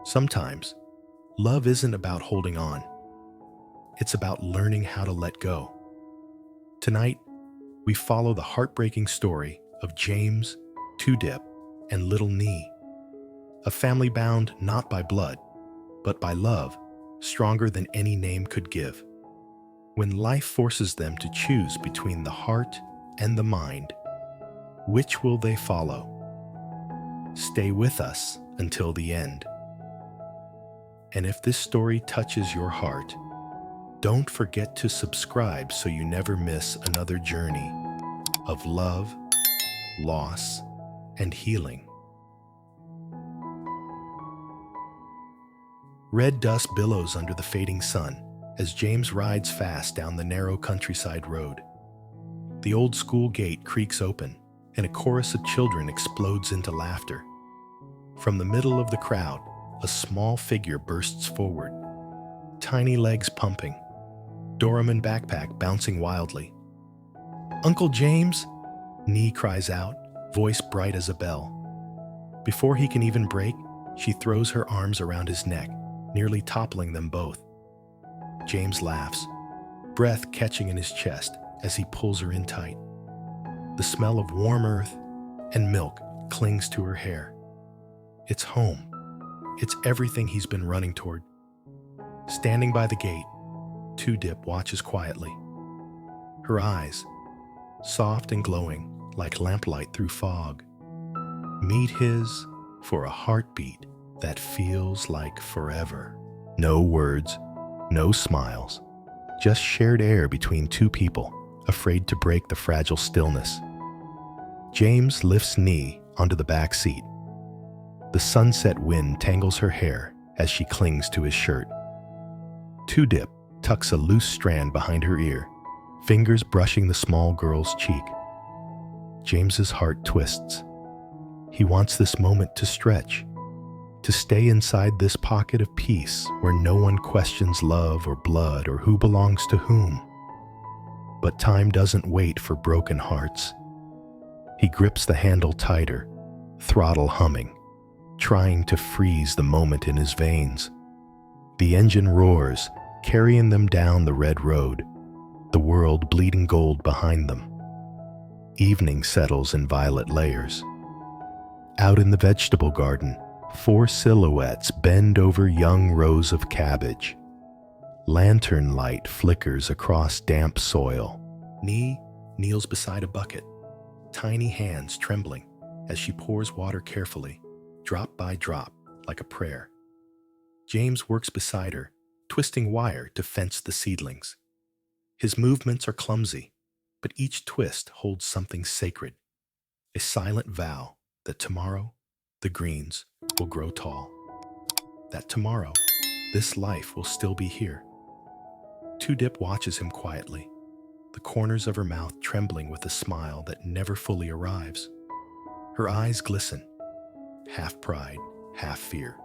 Sometimes, love isn't about holding on. It's about learning how to let go. Tonight, we follow the heartbreaking story of James, Tu Diep, and little Nee, a family bound not by blood, but by love, stronger than any name could give. When life forces them to choose between the heart and the mind, which will they follow? Stay with us until the end. And if this story touches your heart, don't forget to subscribe so you never miss another journey of love, loss, and healing. Red dust billows under the fading sun as James rides fast down the narrow countryside road. The old school gate creaks open, and a chorus of children explodes into laughter. From the middle of the crowd, a small figure bursts forward, tiny legs pumping, Doraemon backpack bouncing wildly. "Uncle James!" Nee cries out, voice bright as a bell. Before he can even break, she throws her arms around his neck, nearly toppling them both. James laughs, breath catching in his chest as he pulls her in tight. The smell of warm earth and milk clings to her hair. It's home. It's everything he's been running toward. Standing by the gate, Tu Diep watches quietly. Her eyes, soft and glowing like lamplight through fog, meet his for a heartbeat that feels like forever. No words, no smiles, just shared air between two people, afraid to break the fragile stillness. James lifts Nee onto the back seat. The sunset wind tangles her hair as she clings to his shirt. Tu Diep tucks a loose strand behind her ear, fingers brushing the small girl's cheek. James's heart twists. He wants this moment to stretch, to stay inside this pocket of peace where no one questions love or blood or who belongs to whom. But time doesn't wait for broken hearts. He grips the handle tighter, throttle humming, trying to freeze the moment in his veins. The engine roars, carrying them down the red road, the world bleeding gold behind them. Evening settles in violet layers. Out in the vegetable garden, 4 silhouettes bend over young rows of cabbage. Lantern light flickers across damp soil. Nee kneels beside a bucket, tiny hands trembling as she pours water carefully, drop by drop, like a prayer. James works beside her, twisting wire to fence the seedlings. His movements are clumsy, but each twist holds something sacred, a silent vow that tomorrow the greens will grow tall, that tomorrow this life will still be here. Tu Diep watches him quietly, the corners of her mouth trembling with a smile that never fully arrives. Her eyes glisten, half pride, half fear.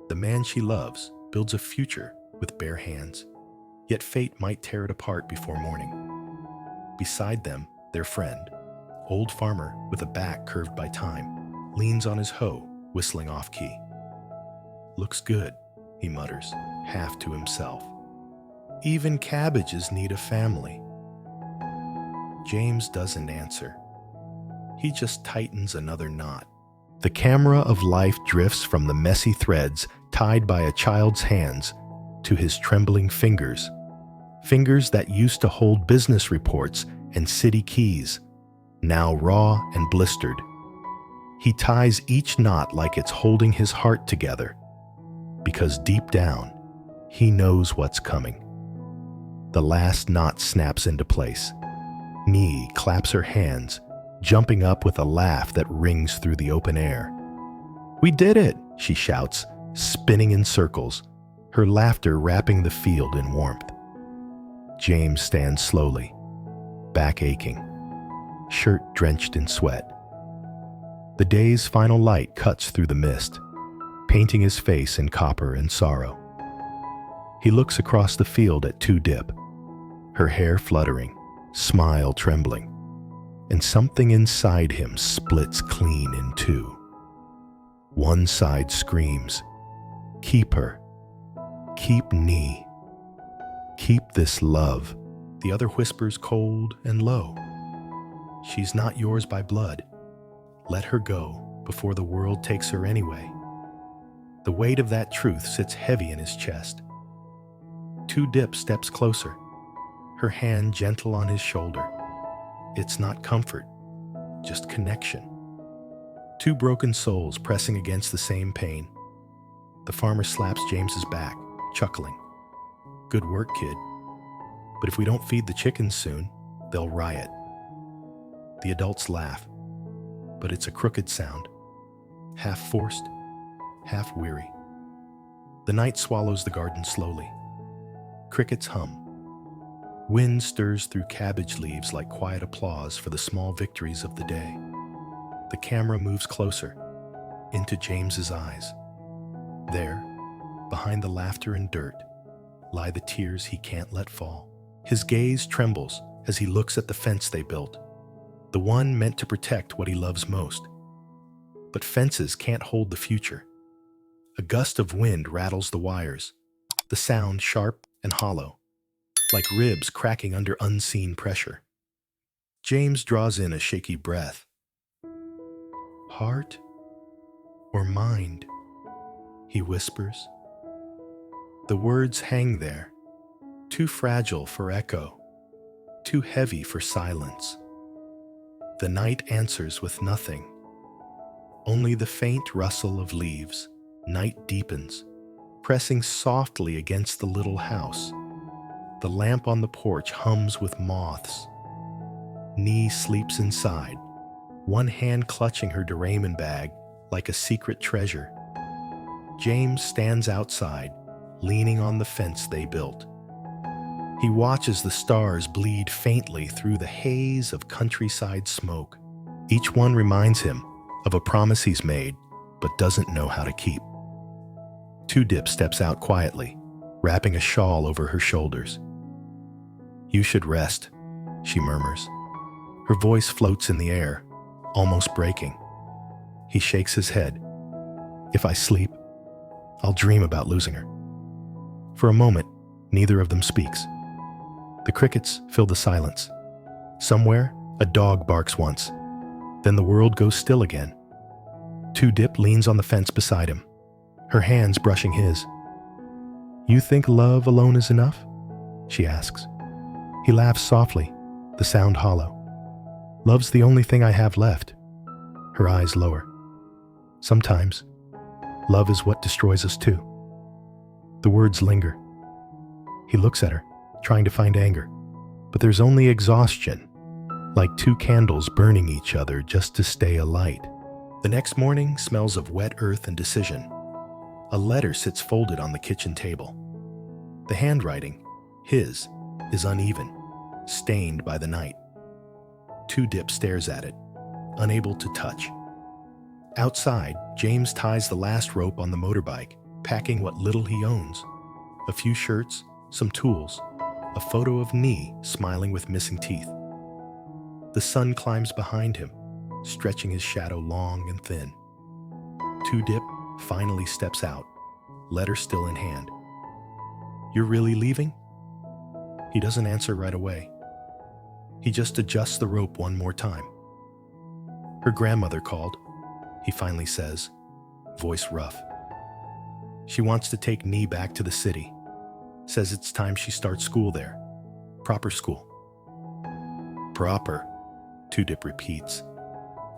The man she loves builds a future with bare hands, yet fate might tear it apart before morning. Beside them, their friend, old farmer with a back curved by time, leans on his hoe, whistling off-key. "Looks good," he mutters, half to himself. "Even cabbages need a family." James doesn't answer. He just tightens another knot. The camera of life drifts from the messy threads tied by a child's hands to his trembling fingers, fingers that used to hold business reports and city keys, now raw and blistered. He ties each knot like it's holding his heart together, because deep down, he knows what's coming. The last knot snaps into place. Nee claps her hands, jumping up with a laugh that rings through the open air. "We did it!" she shouts, spinning in circles, her laughter wrapping the field in warmth. James stands slowly, back aching, shirt drenched in sweat. The day's final light cuts through the mist, painting his face in copper and sorrow. He looks across the field at Tu Diep, her hair fluttering, smile trembling, and something inside him splits clean in two. One side screams, Keep her. Keep Nee. Keep this love. The other whispers cold and low. She's not yours by blood. Let her go before the world takes her anyway. The weight of that truth sits heavy in his chest. Tu Diep steps closer, her hand gentle on his shoulder. It's not comfort, just connection. Two broken souls pressing against the same pain. The farmer slaps James's back, chuckling. Good work, kid. But if we don't feed the chickens soon, they'll riot. The adults laugh, but it's a crooked sound, half forced, half weary. The night swallows the garden slowly. Crickets hum. Wind stirs through cabbage leaves like quiet applause for the small victories of the day. The camera moves closer, into James's eyes. There, behind the laughter and dirt, lie the tears he can't let fall. His gaze trembles as he looks at the fence they built, the one meant to protect what he loves most. But fences can't hold the future. A gust of wind rattles the wires, the sound sharp and hollow, like ribs cracking under unseen pressure. James draws in a shaky breath. Heart or mind? He whispers. The words hang there, too fragile for echo, too heavy for silence. The night answers with nothing, only the faint rustle of leaves. Night deepens, pressing softly against the little house. The lamp on the porch hums with moths. Nee sleeps inside, one hand clutching her duramen bag like a secret treasure. James stands outside, leaning on the fence they built. He watches the stars bleed faintly through the haze of countryside smoke. Each one reminds him of a promise he's made, but doesn't know how to keep. Tu Diep steps out quietly, wrapping a shawl over her shoulders. You should rest, she murmurs. Her voice floats in the air, almost breaking. He shakes his head. If I sleep, I'll dream about losing her. For a moment, neither of them speaks. The crickets fill the silence. Somewhere, a dog barks once. Then the world goes still again. Tu Diep leans on the fence beside him, her hands brushing his. You think love alone is enough? She asks. He laughs softly, the sound hollow. Love's the only thing I have left. Her eyes lower. Sometimes, love is what destroys us too. The words linger. He looks at her, trying to find anger, but there's only exhaustion, like two candles burning each other just to stay alight. The next morning smells of wet earth and decision. A letter sits folded on the kitchen table. The handwriting, his, is uneven, stained by the night. Tu Diep stares at it, unable to touch. Outside, James ties the last rope on the motorbike, packing what little he owns. A few shirts, some tools, a photo of Nee smiling with missing teeth. The sun climbs behind him, stretching his shadow long and thin. Tu Diep finally steps out, letter still in hand. You're really leaving? He doesn't answer right away. He just adjusts the rope one more time. Her grandmother called, he finally says, voice rough. She wants to take Nee back to the city. Says it's time she starts school there. Proper school. Proper, Tu Diep repeats,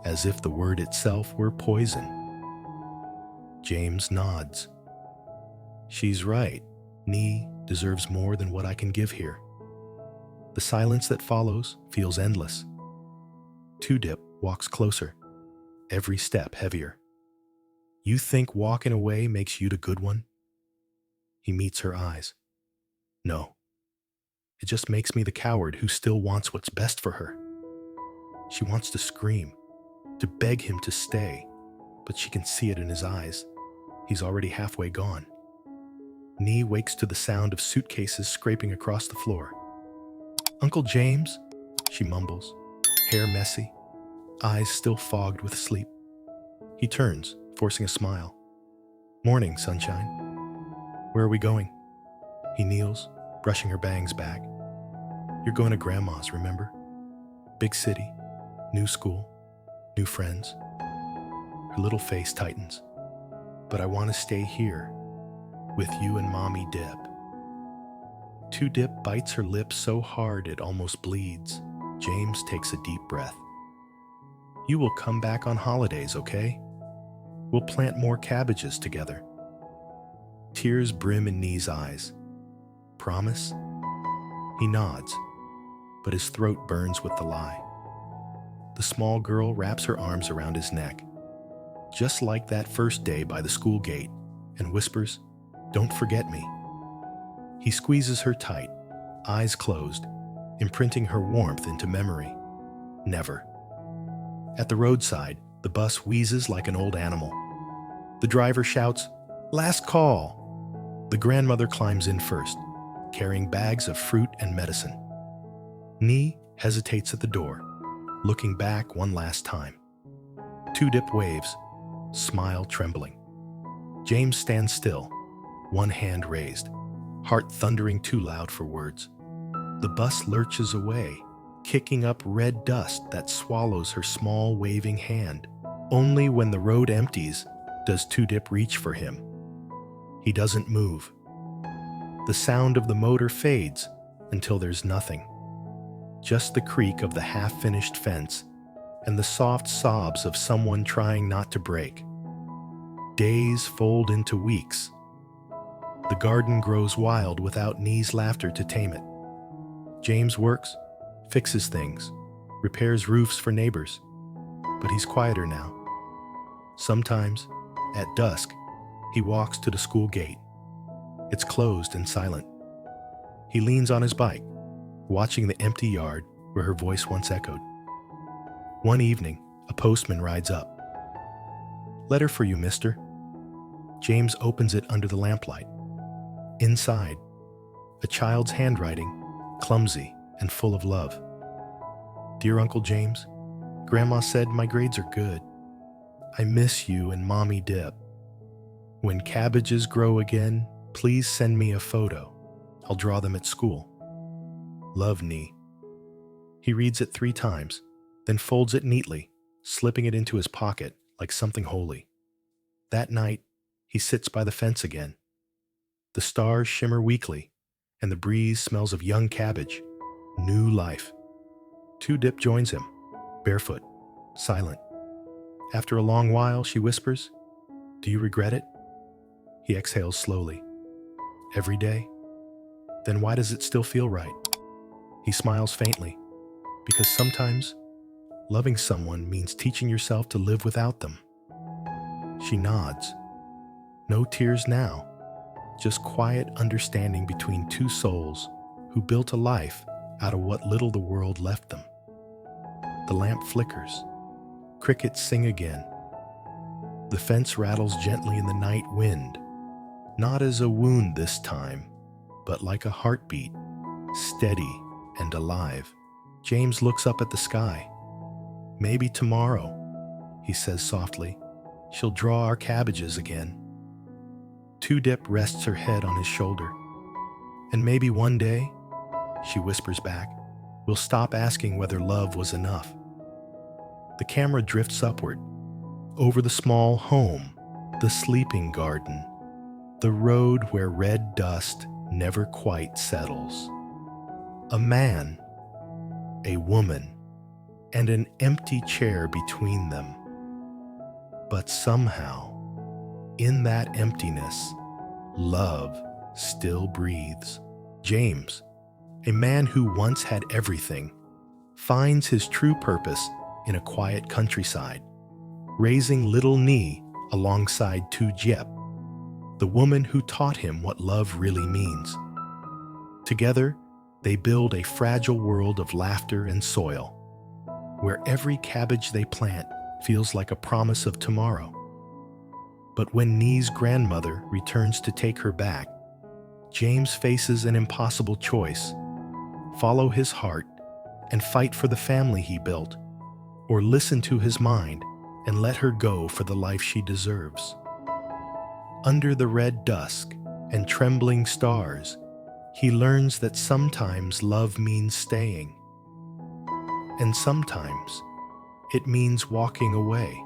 as if the word itself were poison. James nods. She's right. Nee deserves more than what I can give here. The silence that follows feels endless. Tu Diep walks closer, every step heavier. You think walking away makes you the good one? He meets her eyes. No. It just makes me the coward who still wants what's best for her. She wants to scream, to beg him to stay, but she can see it in his eyes. He's already halfway gone. Nee wakes to the sound of suitcases scraping across the floor. Uncle James, she mumbles, hair messy, eyes still fogged with sleep. He turns, forcing a smile. Morning, sunshine. Where are we going? He kneels, brushing her bangs back. You're going to Grandma's, remember? Big city, new school, new friends. Her little face tightens. But I want to stay here, with you and Mommy Diep. Tu Diep bites her lip so hard it almost bleeds. James takes a deep breath. You will come back on holidays, okay? We'll plant more cabbages together. Tears brim in Nee's eyes. Promise? He nods, but his throat burns with the lie. The small girl wraps her arms around his neck, just like that first day by the school gate, and whispers, "Don't forget me." He squeezes her tight, eyes closed, imprinting her warmth into memory. Never. At the roadside, the bus wheezes like an old animal. The driver shouts, "Last call!" The grandmother climbs in first, carrying bags of fruit and medicine. Nee hesitates at the door, looking back one last time. Tu Diep waves, smile trembling. James stands still, one hand raised, heart thundering too loud for words. The bus lurches away, kicking up red dust that swallows her small waving hand. Only when the road empties does Tu Diep reach for him. He doesn't move. The sound of the motor fades until there's nothing. Just the creak of the half-finished fence and the soft sobs of someone trying not to break. Days fold into weeks. The garden grows wild without Nee's laughter to tame it. James works, fixes things, repairs roofs for neighbors, but he's quieter now. Sometimes, at dusk, he walks to the school gate. It's closed and silent. He leans on his bike, watching the empty yard where her voice once echoed. One evening, a postman rides up. "Letter for you, mister." James opens it under the lamplight. Inside, a child's handwriting, clumsy and full of love. "Dear Uncle James, Grandma said my grades are good. I miss you and Mommy Diep. When cabbages grow again, please send me a photo. I'll draw them at school. Love, Nee." He reads it 3 times, then folds it neatly, slipping it into his pocket like something holy. That night, he sits by the fence again. The stars shimmer weakly, and the breeze smells of young cabbage, new life. Tu Diep joins him, barefoot, silent. After a long while, she whispers, "Do you regret it?" He exhales slowly. "Every day? Then why does it still feel right?" He smiles faintly, because sometimes loving someone means teaching yourself to live without them. She nods. No tears now, just quiet understanding between 2 souls who built a life out of what little the world left them. The lamp flickers. Crickets sing again. The fence rattles gently in the night wind, not as a wound this time, but like a heartbeat, steady and alive. James looks up at the sky. "Maybe tomorrow," he says softly, "she'll draw our cabbages again." Tu Diep rests her head on his shoulder. "And maybe one day," she whispers back, "we'll stop asking whether love was enough." The camera drifts upward, over the small home, the sleeping garden, the road where red dust never quite settles. A man, a woman, and an empty chair between them. But somehow, in that emptiness, love still breathes. James, a man who once had everything, finds his true purpose in a quiet countryside, raising little Nee alongside Tu Diep, the woman who taught him what love really means. Together, they build a fragile world of laughter and soil, where every cabbage they plant feels like a promise of tomorrow. But when Nee's grandmother returns to take her back, James faces an impossible choice: follow his heart and fight for the family he built, or listen to his mind and let her go for the life she deserves. Under the red dusk, and trembling stars, he learns that sometimes love means staying, and sometimes it means walking away.